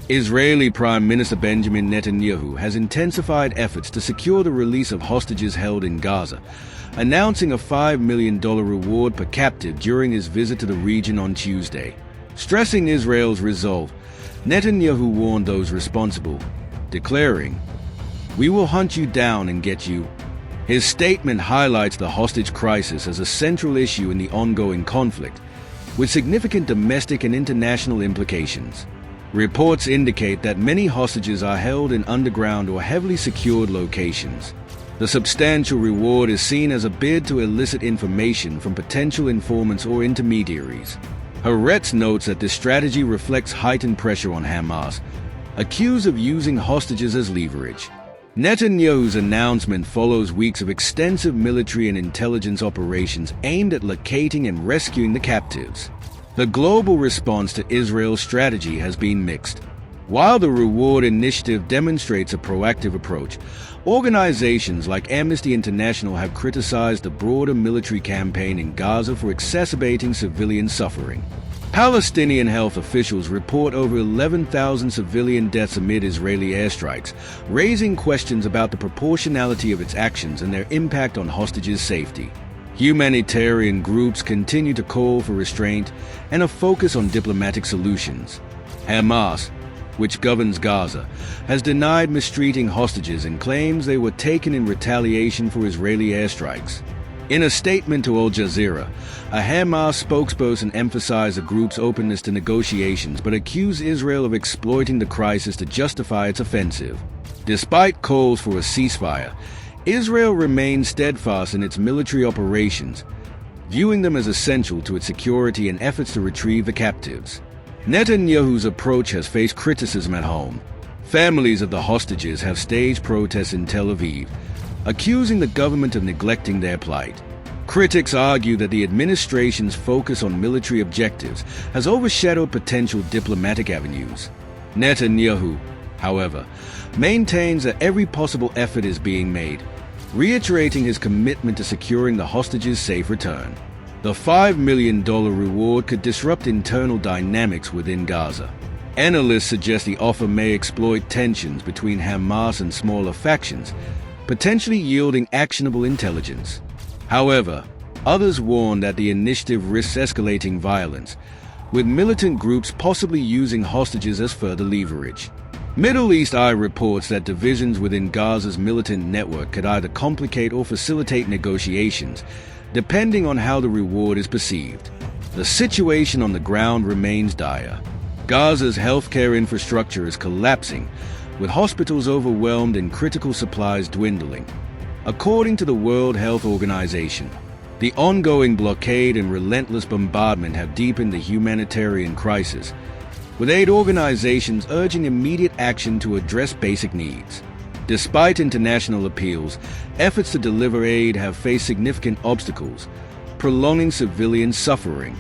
Israeli Prime Minister Benjamin Netanyahu has intensified efforts to secure the release of hostages held in Gaza, announcing a $5 million reward per captive during his visit to the region on Tuesday. Stressing Israel's resolve, Netanyahu warned those responsible, declaring, "We will hunt you down and get you." His statement highlights the hostage crisis as a central issue in the ongoing conflict, with significant domestic and international implications. Reports indicate that many hostages are held in underground or heavily secured locations. The substantial reward is seen as a bid to elicit information from potential informants or intermediaries. Haaretz notes that this strategy reflects heightened pressure on Hamas, accused of using hostages as leverage. Netanyahu's announcement follows weeks of extensive military and intelligence operations aimed at locating and rescuing the captives. The global response to Israel's strategy has been mixed. While the reward initiative demonstrates a proactive approach, organizations like Amnesty International have criticized the broader military campaign in Gaza for exacerbating civilian suffering. Palestinian health officials report over 11,000 civilian deaths amid Israeli airstrikes, raising questions about the proportionality of its actions and their impact on hostages' safety. Humanitarian groups continue to call for restraint and a focus on diplomatic solutions. Hamas, which governs Gaza, has denied mistreating hostages and claims they were taken in retaliation for Israeli airstrikes. In a statement to Al Jazeera, a Hamas spokesperson emphasized the group's openness to negotiations but accused Israel of exploiting the crisis to justify its offensive. Despite calls for a ceasefire, Israel remains steadfast in its military operations, viewing them as essential to its security and efforts to retrieve the captives. Netanyahu's approach has faced criticism at home. Families of the hostages have staged protests in Tel Aviv, accusing the government of neglecting their plight. Critics argue that the administration's focus on military objectives has overshadowed potential diplomatic avenues. Netanyahu, however, maintains that every possible effort is being made, reiterating his commitment to securing the hostages' safe return. The $5 million reward could disrupt internal dynamics within Gaza. Analysts suggest the offer may exploit tensions between Hamas and smaller factions, potentially yielding actionable intelligence. However, others warn that the initiative risks escalating violence, with militant groups possibly using hostages as further leverage. Middle East Eye reports that divisions within Gaza's militant network could either complicate or facilitate negotiations, depending on how the reward is perceived. The situation on the ground remains dire. Gaza's healthcare infrastructure is collapsing, with hospitals overwhelmed and critical supplies dwindling. According to the World Health Organization, the ongoing blockade and relentless bombardment have deepened the humanitarian crisis, with aid organizations urging immediate action to address basic needs. Despite international appeals, efforts to deliver aid have faced significant obstacles, prolonging civilian suffering.